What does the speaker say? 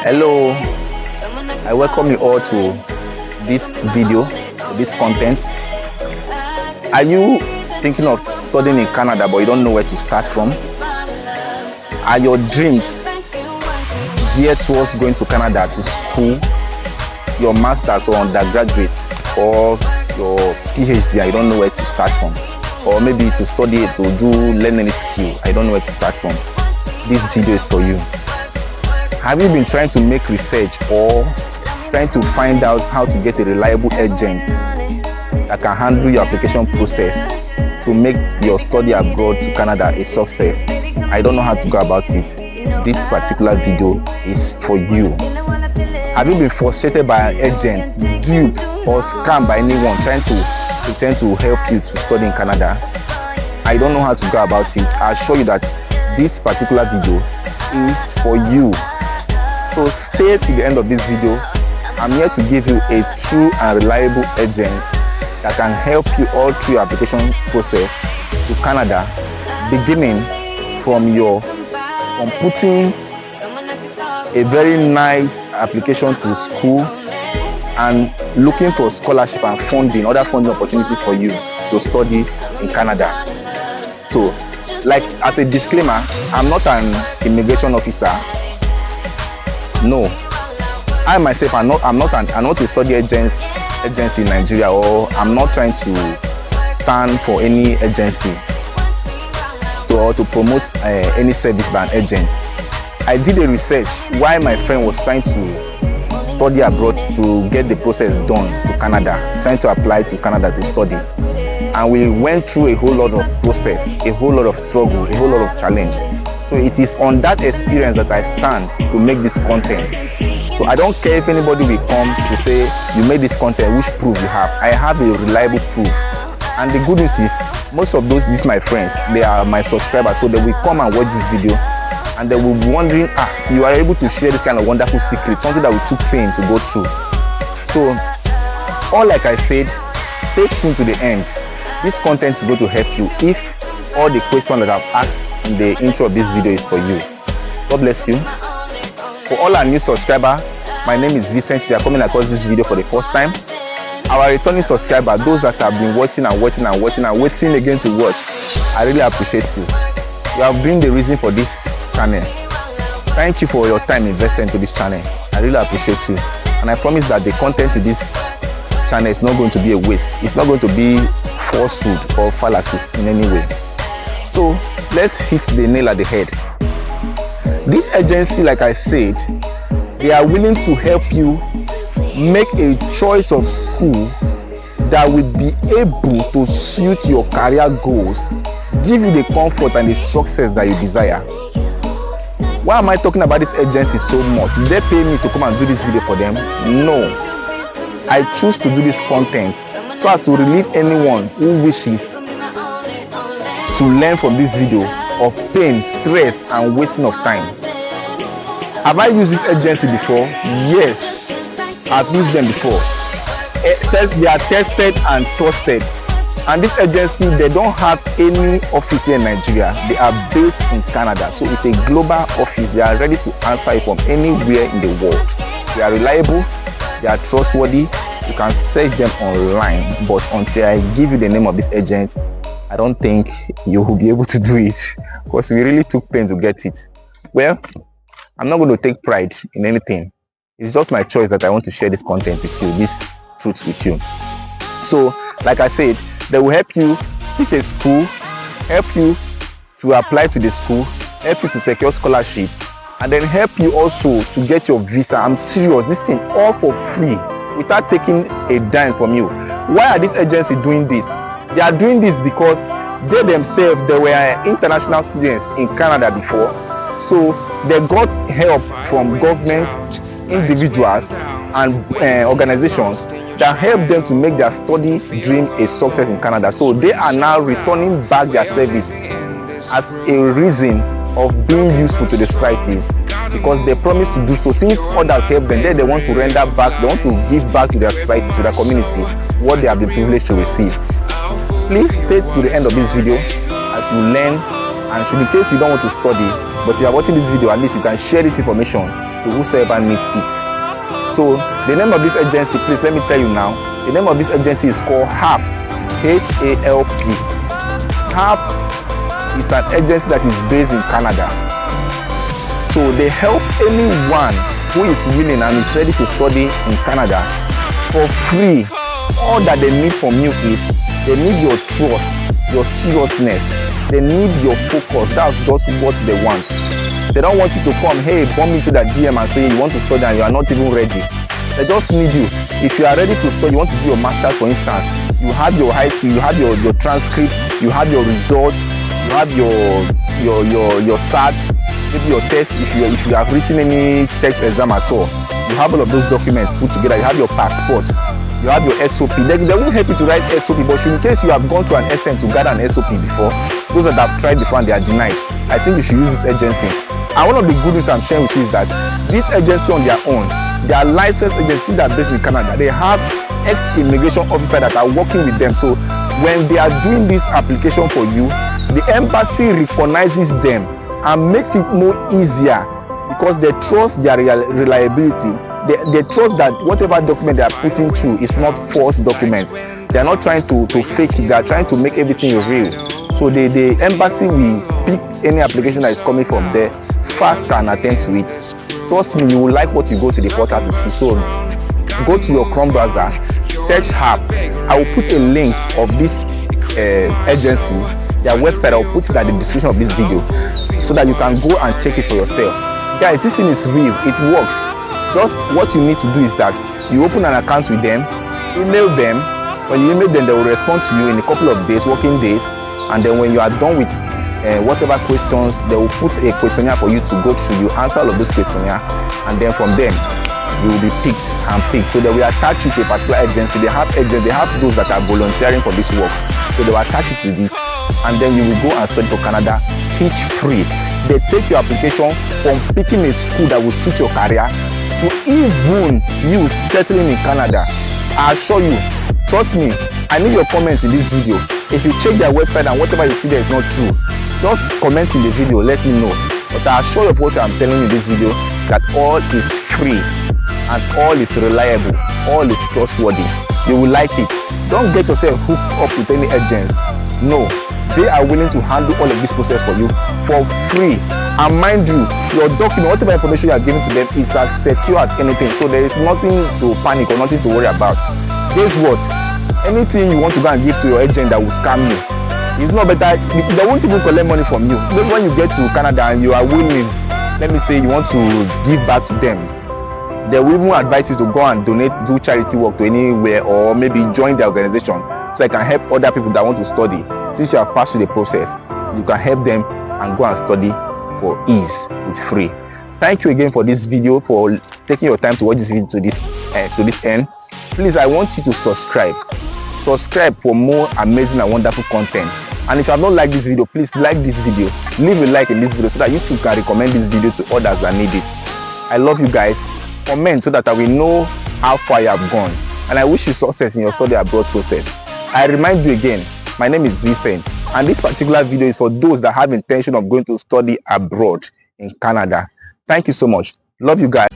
Hello, I welcome you all to this video, this content. Are you thinking of studying in Canada but you don't know where to start from? Are your dreams geared towards going to Canada to school, your master's or undergraduate, or your PhD and you don't know where to start from? Or maybe to study to learn any skill, I don't know where to start from. This video is for you. Have you been trying to make research or trying to find out how to get a reliable agent that can handle your application process to make your study abroad to Canada a success? I don't know how to go about it. This particular video is for you. Have you been frustrated by an agent, duped or scammed by anyone trying to pretend to help you to study in Canada? I don't know how to go about it. I'll show you that this particular video is for you. So stay to the end of this video. I'm here to give you a true and reliable agent that can help you all through your application process to Canada, beginning from putting a very nice application to school and looking for scholarship and funding, other funding opportunities for you to study in Canada. So, like as a disclaimer, I'm not an immigration officer. No, I myself I'm not a study agency in Nigeria, or I'm not trying to stand for any agency or to promote any service by an agent. I did a research while my friend was trying to study abroad to get the process done to Canada, trying to apply to Canada to study, and we went through a whole lot of process, a whole lot of struggle, a whole lot of challenge. So it is on that experience that I stand to make this content. So I don't care if anybody will come to say you made this content, which proof you have. I have a reliable proof. And the good news is most of these my friends, they are my subscribers, so they will come and watch this video and they will be wondering, you are able to share this kind of wonderful secret, something that we took pain to go through. So all like I said, stay tuned to the end. This content is going to help you if all the questions that I've asked in the intro of this video is for you. God bless you. For all our new subscribers, my name is Vincent. They are coming across this video for the first time. Our returning subscribers, those that have been watching and waiting again to watch, I really appreciate you. You have been the reason for this channel. Thank you for your time invested into this channel. I really appreciate you, and I promise that the content in this channel is not going to be a waste. It's not going to be falsehood or fallacies in any way. So let's hit the nail at the head. This agency, like I said, they are willing to help you make a choice of school that will be able to suit your career goals, give you the comfort and the success that you desire. Why am I talking about this agency so much? Did they pay me to come and do this video for them? No. I choose to do this content so as to relieve anyone who wishes to learn from this video of pain, stress and wasting of time. Have I used this agency before? Yes, I've used them before. They are tested and trusted, and this agency, they don't have any office here in Nigeria. They are based in Canada, so it's a global office. They are ready to answer you from anywhere in the world. They are reliable, they are trustworthy. You can search them online, but until I give you the name of this agent, I don't think you will be able to do it, because we really took pain to get it. Well, I'm not going to take pride in anything. It's just my choice that I want to share this content with you, this truth with you. So, like I said, they will help you pick a school, help you to apply to the school, help you to secure scholarship, and then help you also to get your visa. I'm serious, this thing all for free, without taking a dime from you. Why are this agency doing this? They are doing this because they themselves, they were international students in Canada before, so they got help from government, individuals and organizations that help them to make their study dreams a success in Canada. So they are now returning back their service as a reason of being useful to the society, because they promise to do so. Since others help them, then they want to render back, they want to give back to their society, to their community, what they have been privileged to receive. Please stay to the end of this video as you learn, and should in case you don't want to study but you are watching this video, at least you can share this information to whosoever needs it. So the name of this agency, please let me tell you now, the name of this agency is called HALP, H-A-L-P. HALP is an agency that is based in Canada. So they help anyone who is willing and is ready to study in Canada for free. All that they need from you is they need your trust, your seriousness. They need your focus. That's just what they want. They don't want you to come, hey, bump into that DM and say you want to study and you are not even ready. They just need you. If you are ready to study, you want to do your master's, for instance, you have your high school, you have your transcript, you have your results, you have your SAT, maybe your test, if you have written any text exam at all, you have all of those documents put together, you have your passport, you have your SOP. They won't help you to write SOP, but in case you have gone to an SM to gather an SOP before, those that have tried before and they are denied, I think you should use this agency. And one of the good news I'm sharing with you is that this agency on their own, they are licensed agencies that are based in Canada. They have ex-immigration officers that are working with them. So when they are doing this application for you, the embassy recognizes them and makes it more easier because they trust their reliability. They trust that whatever document they are putting through is not false document. They are not trying to fake it. They are trying to make everything real. So the embassy will pick any application that is coming from there fast and attend to it. Trust me, you will like what you go to the portal to see. So go to your Chrome browser, search HALP. I will put a link of this agency, their website. I will put it at the description of this video so that you can go and check it for yourself. Guys, this thing is real. It works. Just what you need to do is that you open an account with them, email them. When you email them, they will respond to you in a couple of days, working days. And then when you are done with whatever questions, they will put a questionnaire for you to go through. You answer all of those questionnaire, and then from them you will be picked and picked. So they will attach you to a particular agency. They have agents, they have those that are volunteering for this work. So they will attach you to it, and then you will go and study for Canada, teach free. They take your application from picking a school that will suit your career to even you settling in Canada. I assure you, trust me, I need your comments in this video. If you check their website and whatever you see there is not true, just comment in the video, let me know. But I assure you what I'm telling you in this video, that all is free and all is reliable, all is trustworthy. You will like it. Don't get yourself hooked up with any agents. No, they are willing to handle all of this process for you for free. And mind you, your document, whatever information you are giving to them is as secure as anything. So there is nothing to panic or nothing to worry about. Guess what? Anything you want to go and give to your agent that will scam you, it's not better. They won't even collect money from you. Because when you get to Canada and you are willing, let me say you want to give back to them, they will even advise you to go and donate, do charity work to anywhere, or maybe join the organization so I can help other people that want to study. Since you have passed through the process, you can help them and go and study for ease. It's free. Thank you again for this video, for taking your time to watch this video to this end. Please, I want you to subscribe for more amazing and wonderful content. And if you have not liked this video, please like this video, leave a like in this video so that YouTube can recommend this video to others that need it. I love you guys. Comment so that I will know how far you have gone, and I wish you success in your study abroad process. I remind you again, my name is Vincent, and this particular video is for those that have intention of going to study abroad in Canada. Thank you so much. Love you guys.